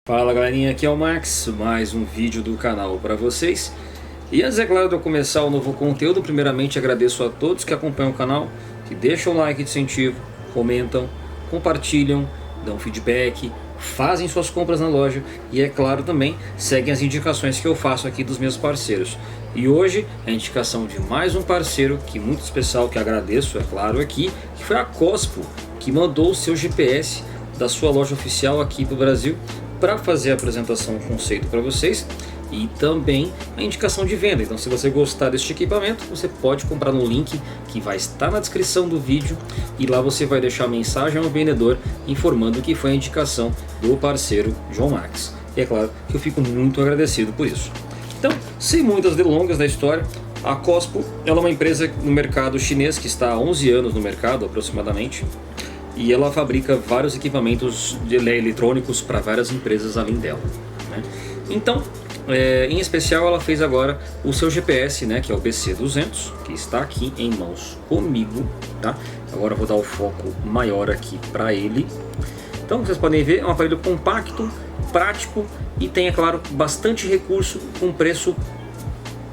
Fala galerinha, aqui é o Max, mais um vídeo do canal para vocês. E antes, é claro, de eu começar o novo conteúdo, primeiramente agradeço a todos que acompanham o canal, que deixam o like de incentivo, comentam, compartilham, dão feedback, fazem suas compras na loja e, é claro, também seguem as indicações que eu faço aqui dos meus parceiros. E hoje a indicação de mais um parceiro que muito especial, que agradeço, é claro, aqui, que foi a Cospo, que mandou o seu GPS da sua loja oficial aqui para o Brasil para fazer a apresentação, o conceito para vocês e também a indicação de venda. Então, se você gostar deste equipamento, você pode comprar no link que vai estar na descrição do vídeo e lá você vai deixar a mensagem ao vendedor informando que foi a indicação do parceiro João Max. E é claro que eu fico muito agradecido por isso. Então, sem muitas delongas da história, a Cospo ela é uma empresa no mercado chinês que está há 11 anos no mercado aproximadamente. E ela fabrica vários equipamentos eletrônicos para várias empresas além dela, né? Então, em especial, ela fez agora o seu GPS, né, que é o BC200, que está aqui em mãos comigo, tá? Agora eu vou dar o foco maior aqui para ele. Então, vocês podem ver, é um aparelho compacto, prático e tem, é claro, bastante recurso com preço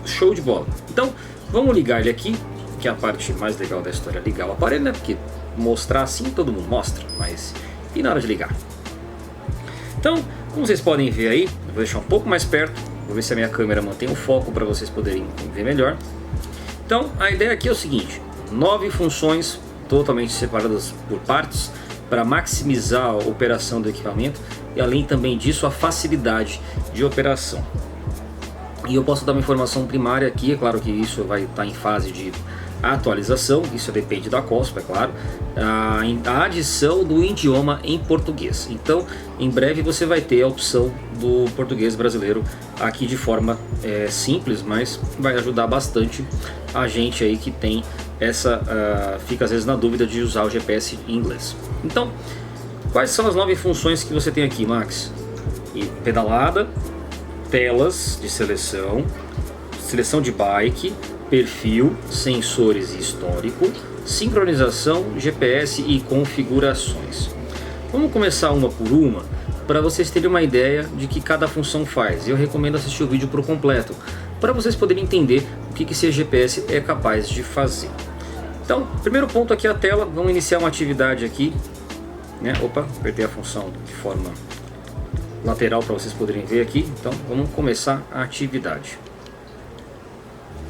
show de bola. Então, vamos ligar ele aqui, que é a parte mais legal da história, ligar o aparelho, né? Porque mostrar assim todo mundo mostra, mas e na hora de ligar? Então, como vocês podem ver aí, eu vou deixar um pouco mais perto, vou ver se a minha câmera mantém o foco para vocês poderem ver melhor. Então, a ideia aqui é o seguinte: 9 funções totalmente separadas por partes para maximizar a operação do equipamento e, além também disso, a facilidade de operação. E eu posso dar uma informação primária aqui, é claro que isso vai estar em fase de atualização, isso depende da Cospo, é claro, a adição do idioma em português. Então, em breve você vai ter a opção do português brasileiro aqui de forma simples, mas vai ajudar bastante a gente aí que tem essa, fica às vezes na dúvida de usar o GPS em inglês. Então, quais são as 9 funções que você tem aqui, Max? Pedalada, telas de seleção, seleção de bike, perfil, sensores e histórico, sincronização, GPS e configurações. Vamos começar uma por uma para vocês terem uma ideia de que cada função faz. Eu recomendo assistir o vídeo por completo para vocês poderem entender o que esse GPS é capaz de fazer. Então, primeiro ponto aqui é a tela. Vamos iniciar uma atividade aqui, né? Opa, apertei a função de forma lateral para vocês poderem ver aqui. Então, vamos começar a atividade.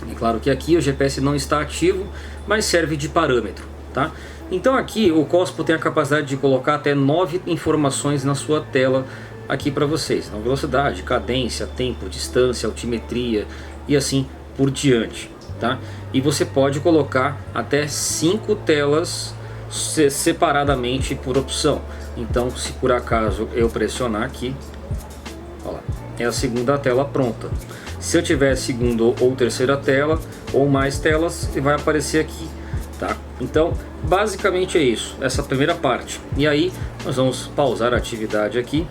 E claro que aqui o GPS não está ativo, mas serve de parâmetro, tá? Então aqui o Cospo tem a capacidade de colocar até 9 informações na sua tela aqui para vocês. Então, velocidade, cadência, tempo, distância, altimetria e assim por diante, tá? E você pode colocar até 5 telas separadamente por opção. Então, se por acaso eu pressionar aqui, ó lá, é a segunda tela pronta. Se eu tiver segunda ou terceira tela ou mais telas, vai aparecer aqui, tá? Então, basicamente é isso, essa primeira parte. E aí, nós vamos pausar a atividade aqui.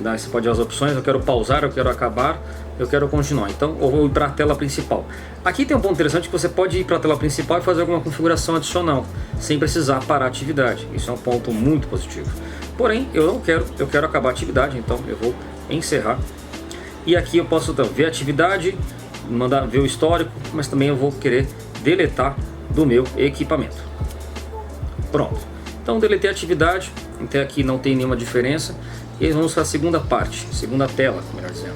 Você pode ver as opções: eu quero pausar, eu quero acabar, eu quero continuar. Então, eu vou ir para a tela principal. Aqui tem um ponto interessante que você pode ir para a tela principal e fazer alguma configuração adicional, sem precisar parar a atividade. Isso é um ponto muito positivo. Porém, eu não quero, eu quero acabar a atividade, então eu vou encerrar. E aqui eu posso ver a atividade, mandar ver o histórico, mas também eu vou querer deletar do meu equipamento. Pronto. Então deletei a atividade, até aqui não tem nenhuma diferença. E vamos para a segunda parte, segunda tela, melhor dizendo.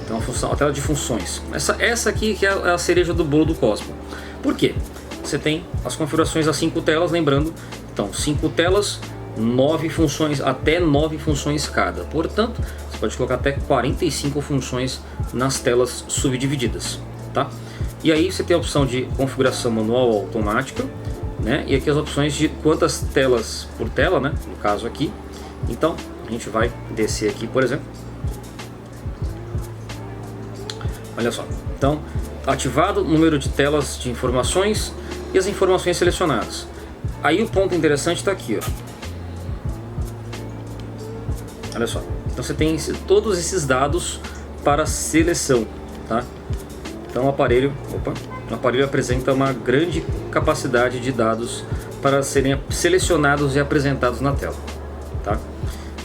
Então a tela de funções. Essa aqui que é a cereja do bolo do Cospo. Por quê? Você tem as configurações das 5 telas, lembrando. Então 5 telas, 9 funções, até 9 funções cada. Portanto, você pode colocar até 45 funções nas telas subdivididas, tá? E aí você tem a opção de configuração manual ou automática, né? E aqui as opções de quantas telas por tela, né? No caso aqui. Então, a gente vai descer aqui, por exemplo. Olha só. Então, ativado o número de telas de informações e as informações selecionadas. Aí o ponto interessante está aqui, ó. Olha só, então você tem todos esses dados para seleção, tá? Então o aparelho apresenta uma grande capacidade de dados para serem selecionados e apresentados na tela, tá?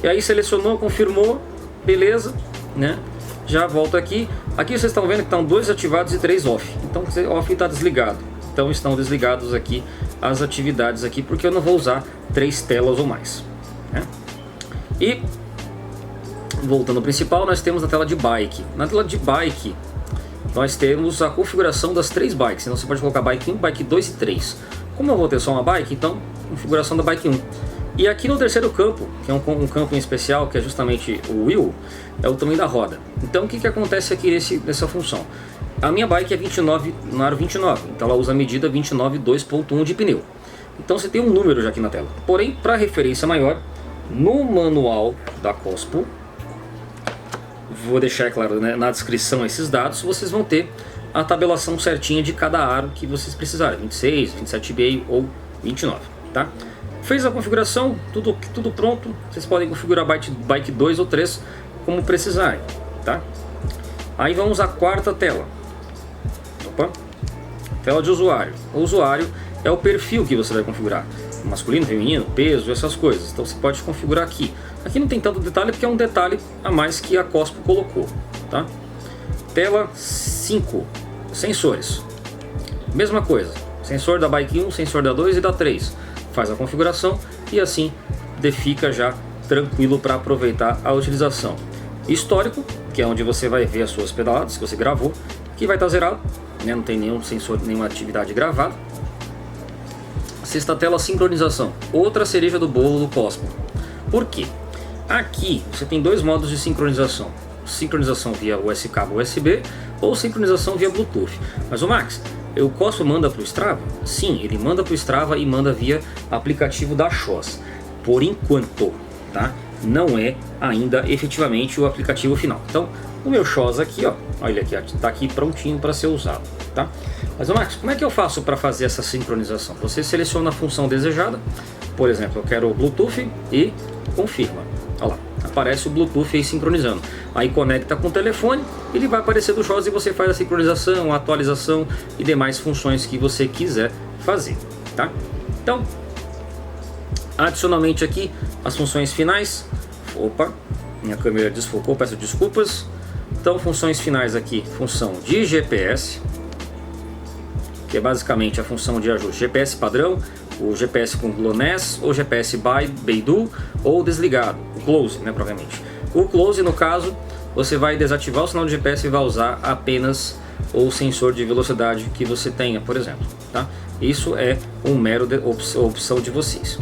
E aí selecionou, confirmou, beleza, né? Já volto aqui. Aqui vocês estão vendo que estão 2 ativados e 3 off. Então off está desligado. Então estão desligados aqui as atividades aqui, porque eu não vou usar 3 telas ou mais, né? E voltando ao principal, nós temos a tela de bike. Na tela de bike nós temos a configuração das 3 bikes. Então você pode colocar bike 1, bike 2 e 3. Como eu vou ter só uma bike, então configuração da bike 1. E aqui no terceiro campo, que é um campo em especial, que é justamente o wheel, é o tamanho da roda. Então o que acontece aqui nessa função? A minha bike é 29, no aro 29, então ela usa a medida 29,2.1 de pneu. Então você tem um número já aqui na tela. Porém, para referência maior, no manual da Cospo, vou deixar, claro, né, na descrição esses dados, vocês vão ter a tabelação certinha de cada aro que vocês precisarem, 26, 27,5 ou 29, tá? Fez a configuração, tudo pronto, vocês podem configurar bike 2 ou 3 como precisarem, tá? Aí vamos à quarta tela. Opa. Tela de usuário. O usuário é o perfil que você vai configurar. Masculino, feminino, peso, essas coisas. Então você pode configurar aqui. Aqui não tem tanto detalhe porque é um detalhe a mais que a Cospo colocou, tá? Tela 5. Sensores. Mesma coisa. Sensor da bike 1, sensor da 2 e da 3. Faz a configuração e assim fica já tranquilo para aproveitar a utilização. Histórico, que é onde você vai ver as suas pedaladas que você gravou, que vai estar zerado, né? Não tem nenhum sensor, nenhuma atividade gravada. Sexta tela, sincronização, outra cereja do bolo do Cospo. Por quê? Aqui você tem 2 modos de sincronização: sincronização via cabo USB ou sincronização via Bluetooth. Mas o Max, o Cospo manda para o Strava? Sim, ele manda para o Strava e manda via aplicativo da Shoes. Por enquanto, tá? Não é ainda efetivamente o aplicativo final. Então, o meu Shoes aqui, ó, olha aqui, está aqui prontinho para ser usado, tá? Mas, Max, como é que eu faço para fazer essa sincronização? Você seleciona a função desejada, por exemplo, eu quero o Bluetooth e confirma. Olha lá, aparece o Bluetooth aí sincronizando. Aí conecta com o telefone, ele vai aparecer do Shoes e você faz a sincronização, a atualização e demais funções que você quiser fazer, tá? Então, adicionalmente aqui, as funções finais. Opa, minha câmera desfocou, peço desculpas. Então, funções finais aqui, função de GPS, que é basicamente a função de ajuste GPS padrão, o GPS com GLONASS, ou GPS by Beidou, ou desligado, o close, né, provavelmente. O close, no caso, você vai desativar o sinal de GPS e vai usar apenas o sensor de velocidade que você tenha, por exemplo, tá? Isso é um mero opção de vocês.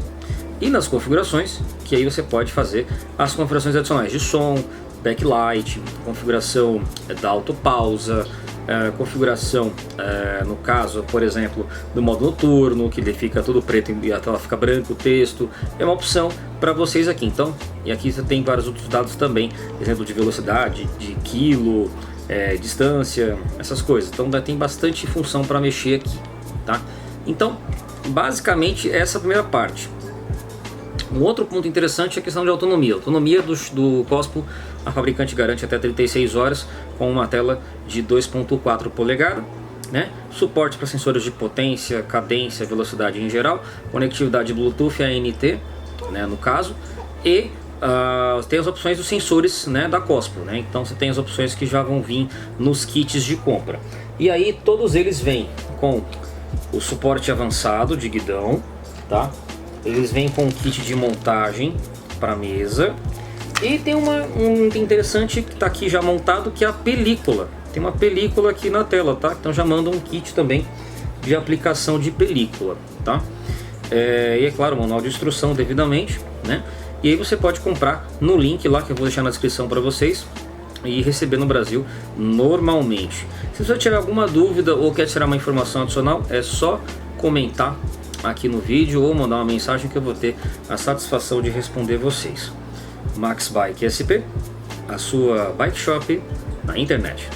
E nas configurações, que aí você pode fazer as configurações adicionais de som, backlight, configuração da autopausa, configuração, no caso, por exemplo, do modo noturno, que ele fica tudo preto e a tela fica branco, o texto, é uma opção para vocês aqui. Então, e aqui você tem vários outros dados também, exemplo de velocidade, de quilo, distância, essas coisas. Então tem bastante função para mexer aqui, tá? Então, basicamente essa é a primeira parte. Um outro ponto interessante é a questão de autonomia. A autonomia do Cospo, a fabricante garante até 36 horas com uma tela de 2.4 polegadas, né? Suporte para sensores de potência, cadência, velocidade em geral, conectividade Bluetooth ANT, né, no caso, e tem as opções dos sensores, né, da Cospo, né? Então você tem as opções que já vão vir nos kits de compra. E aí todos eles vêm com o suporte avançado de guidão, tá? Eles vêm com um kit de montagem para mesa. E tem um interessante que está aqui já montado, que é a película. Tem uma película aqui na tela, tá? Então já manda um kit também de aplicação de película, tá? E é claro, manual de instrução devidamente, né? E aí você pode comprar no link lá que eu vou deixar na descrição para vocês e receber no Brasil normalmente. Se você tiver alguma dúvida ou quer tirar uma informação adicional, é só comentar aqui no vídeo ou mandar uma mensagem que eu vou ter a satisfação de responder vocês. Max Bike SP, a sua bike shop na internet.